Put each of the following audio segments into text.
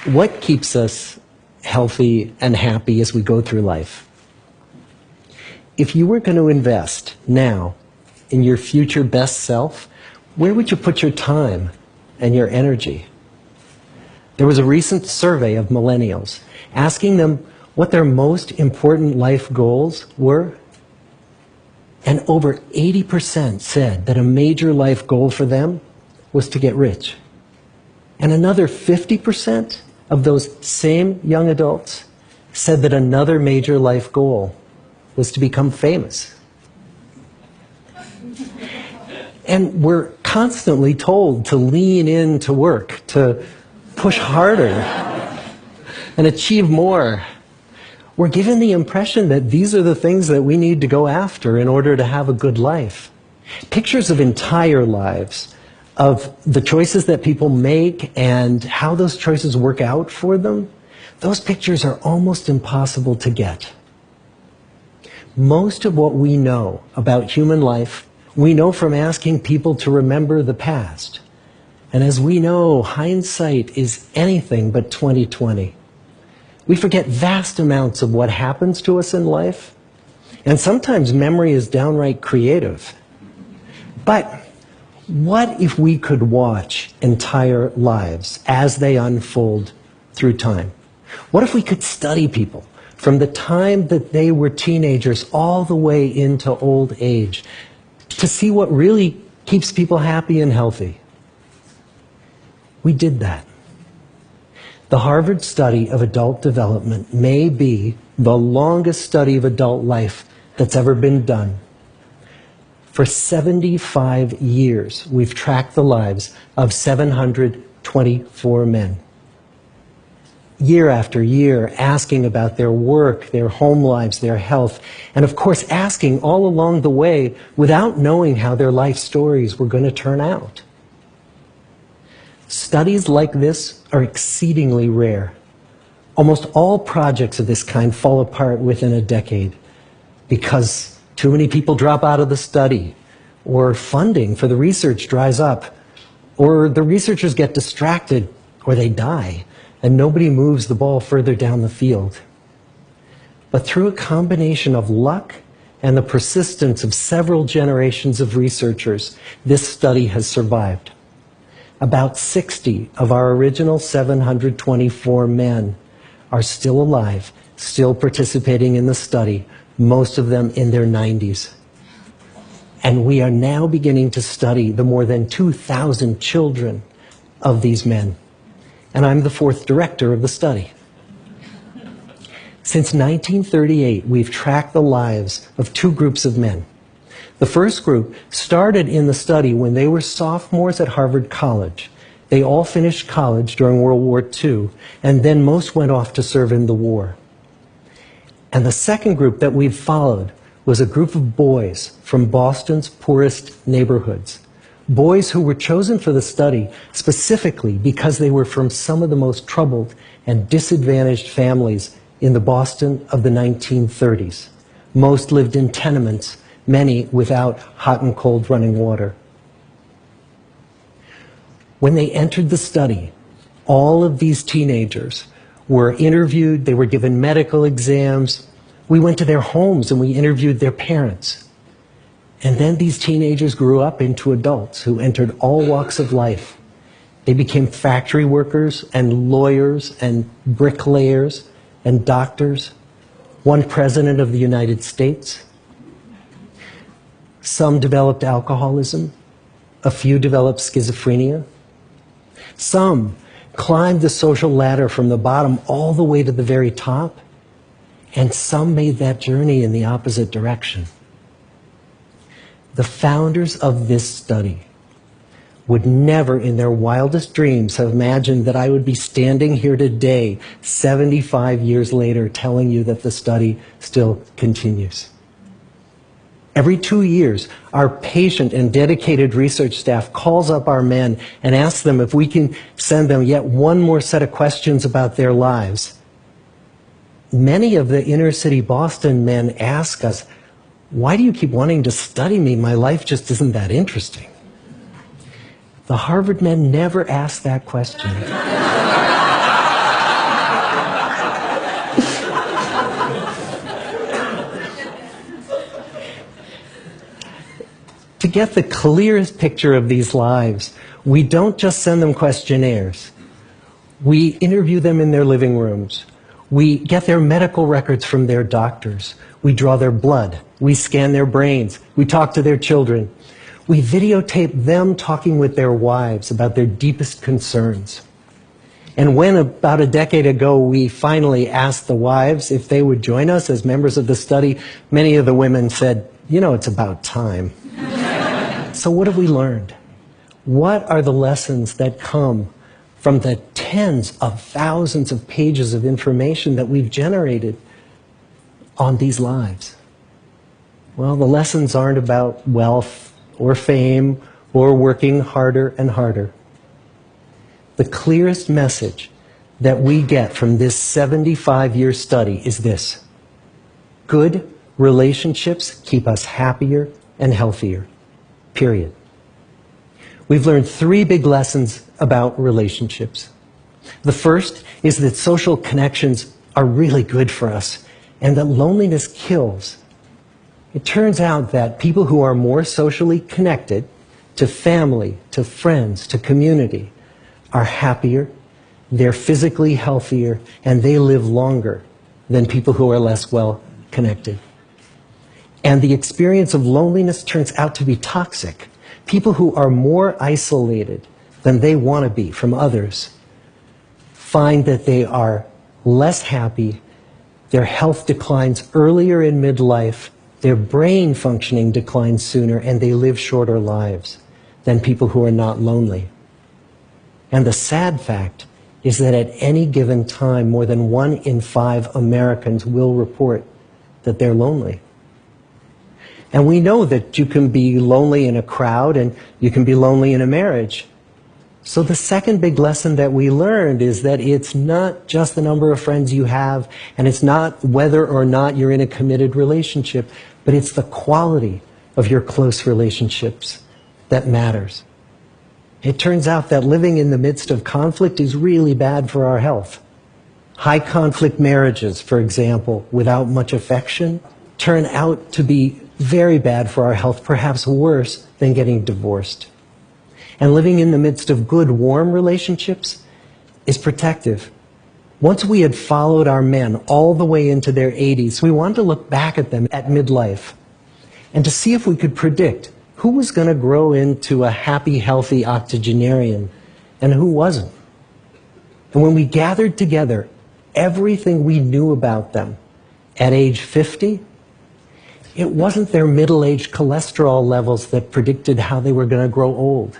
What keeps us healthy and happy as we go through life? If you were going to invest now in your future best self, where would you put your time and your energy? There was a recent survey of millennials asking them what their most important life goals were. And over 80% said that a major life goal for them was to get rich. And another 50% of those same young adults said that another major life goal was to become famous. And we're constantly told to lean into work, to push harder and achieve more. We're given the impression that these are the things that we need to go after in order to have a good life. Pictures of entire lives, of the choices that people make and how those choices work out for them, those pictures are almost impossible to get. Most of what we know about human life, we know from asking people to remember the past. And as we know, hindsight is anything but 20/20. We forget vast amounts of what happens to us in life, and sometimes memory is downright creative. But what if we could watch entire lives as they unfold through time? What if we could study people from the time that they were teenagers all the way into old age to see what really keeps people happy and healthy? We did that. The Harvard study of adult development may be the longest study of adult life that's ever been done. For 75 years, we've tracked the lives of 724 men. Year after year, asking about their work, their home lives, their health, and of course asking all along the way without knowing how their life stories were going to turn out. Studies like this are exceedingly rare. Almost all projects of this kind fall apart within a decade because too many people drop out of the study, or funding for the research dries up, or the researchers get distracted, or they die, and nobody moves the ball further down the field. But through a combination of luck and the persistence of several generations of researchers, this study has survived. About 60 of our original 724 men are still alive, still participating in the study, most of them in their 90s. And we are now beginning to study the more than 2,000 children of these men. And I'm the fourth director of the study. Since 1938, we've tracked the lives of two groups of men. The first group started in the study when they were sophomores at Harvard College. They all finished college during World War II, and then most went off to serve in the war. And the second group that we've followed was a group of boys from Boston's poorest neighborhoods. Boys who were chosen for the study specifically because they were from some of the most troubled and disadvantaged families in the Boston of the 1930s. Most lived in tenements, many without hot and cold running water. When they entered the study, all of these teenagers were interviewed, they were given medical exams. We went to their homes and we interviewed their parents. And then these teenagers grew up into adults who entered all walks of life. They became factory workers and lawyers and bricklayers and doctors. One president of the United States. Some developed alcoholism. A few developed schizophrenia. Some climbed the social ladder from the bottom all the way to the very top. And some made that journey in the opposite direction. The founders of this study would never in their wildest dreams have imagined that I would be standing here today, 75 years later, telling you that the study still continues. Every 2 years, our patient and dedicated research staff calls up our men and asks them if we can send them yet one more set of questions about their lives. many of the inner city Boston men ask us, why do you keep wanting to study me? My life just isn't that interesting. The Harvard men never ask that question. To get the clearest picture of these lives, we don't just send them questionnaires. We interview them in their living rooms. We get their medical records from their doctors. We draw their blood. We scan their brains. We talk to their children. We videotape them talking with their wives about their deepest concerns. And when, about a decade ago, we finally asked the wives if they would join us as members of the study, many of the women said, you know, it's about time. So what have we learned? What are the lessons that come from the tens of thousands of pages of information that we've generated on these lives? Well, the lessons aren't about wealth or fame or working harder and harder. The clearest message that we get from this 75-year study is this: good relationships keep us happier and healthier. Period. We've learned 3 big lessons about relationships. The first is that social connections are really good for us and that loneliness kills. It turns out that people who are more socially connected to family, to friends, to community are happier, they're physically healthier, and they live longer than people who are less well connected. And the experience of loneliness turns out to be toxic. People who are more isolated than they want to be from others find that they are less happy, their health declines earlier in midlife, their brain functioning declines sooner, and they live shorter lives than people who are not lonely. And the sad fact is that at any given time, more than 1 in 5 Americans will report that they're lonely. And we know that you can be lonely in a crowd and you can be lonely in a marriage. So the second big lesson that we learned is that it's not just the number of friends you have, and it's not whether or not you're in a committed relationship, but it's the quality of your close relationships that matters. It turns out that living in the midst of conflict is really bad for our health. High conflict marriages, for example, without much affection, turn out to be very bad for our health, perhaps worse than getting divorced. And living in the midst of good, warm relationships is protective. Once we had followed our men all the way into their 80s, we wanted to look back at them at midlife and to see if we could predict who was going to grow into a happy, healthy octogenarian and who wasn't. And when we gathered together everything we knew about them at age 50, it wasn't their middle-aged cholesterol levels that predicted how they were going to grow old.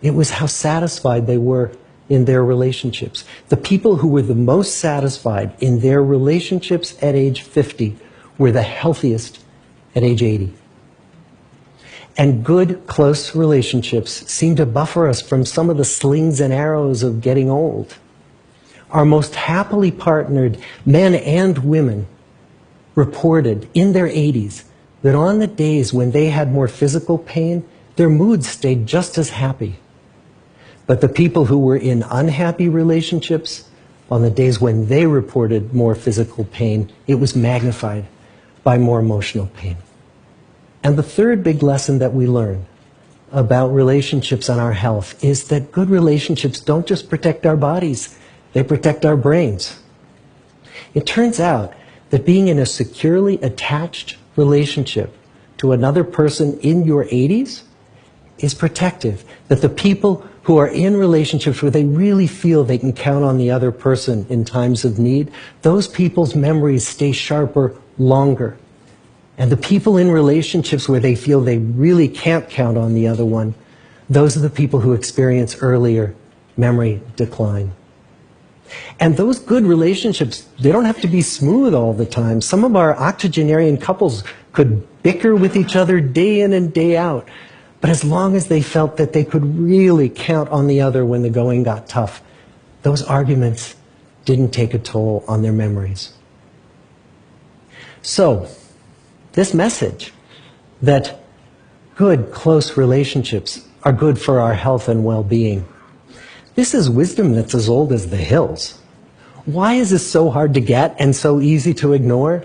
It was how satisfied they were in their relationships. The people who were the most satisfied in their relationships at age 50 were the healthiest at age 80. And good, close relationships seem to buffer us from some of the slings and arrows of getting old. Our most happily partnered men and women reported in their 80s that on the days when they had more physical pain, their moods stayed just as happy. But the people who were in unhappy relationships, on the days when they reported more physical pain, it was magnified by more emotional pain. And the third big lesson that we learn about relationships and our health is that good relationships don't just protect our bodies, they protect our brains. It turns out that being in a securely attached relationship to another person in your 80s is protective. That the people who are in relationships where they really feel they can count on the other person in times of need, those people's memories stay sharper longer. And the people in relationships where they feel they really can't count on the other one, those are the people who experience earlier memory decline. And those good relationships, they don't have to be smooth all the time. Some of our octogenarian couples could bicker with each other day in and day out. But as long as they felt that they could really count on the other when the going got tough, those arguments didn't take a toll on their memories. So, this message that good, close relationships are good for our health and well-being, this is wisdom that's as old as the hills. Why is this so hard to get and so easy to ignore?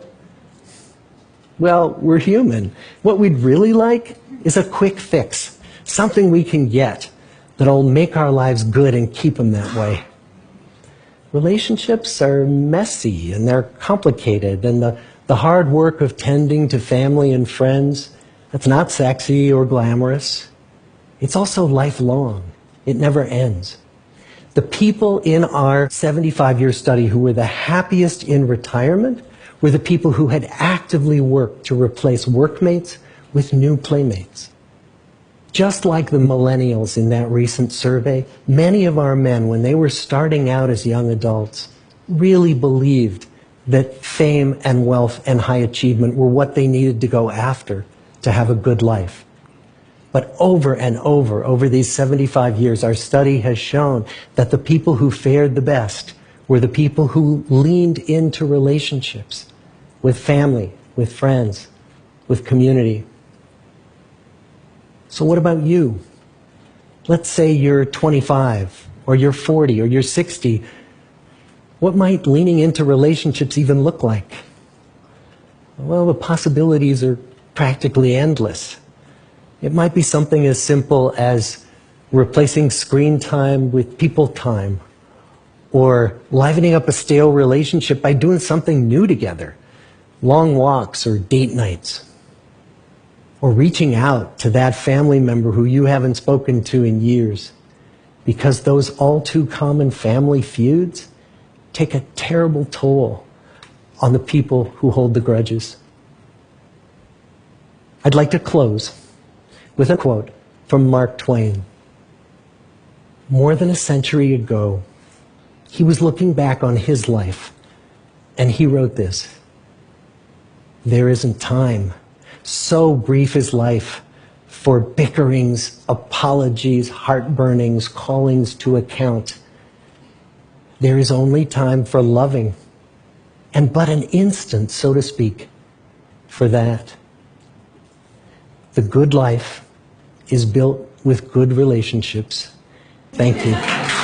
Well, we're human. What we'd really like is a quick fix, something we can get that'll make our lives good and keep them that way. Relationships are messy and they're complicated, and the hard work of tending to family and friends, that's not sexy or glamorous. It's also lifelong. It never ends. The people in our 75-year study who were the happiest in retirement were the people who had actively worked to replace workmates with new playmates. Just like the millennials in that recent survey, many of our men, when they were starting out as young adults, really believed that fame and wealth and high achievement were what they needed to go after to have a good life. But over and over these 75 years, our study has shown that the people who fared the best were the people who leaned into relationships with family, with friends, with community. So what about you? Let's say you're 25, or you're 40, or you're 60. What might leaning into relationships even look like? Well, the possibilities are practically endless. It might be something as simple as replacing screen time with people time, or livening up a stale relationship by doing something new together, long walks or date nights, or reaching out to that family member who you haven't spoken to in years, because those all too common family feuds take a terrible toll on the people who hold the grudges. I'd like to close with a quote from Mark Twain. More than a century ago, he was looking back on his life, and he wrote this: "There isn't time, so brief is life, for bickerings, apologies, heartburnings, callings to account. There is only time for loving, and but an instant, so to speak, for that." The good life is built with good relationships. Thank you.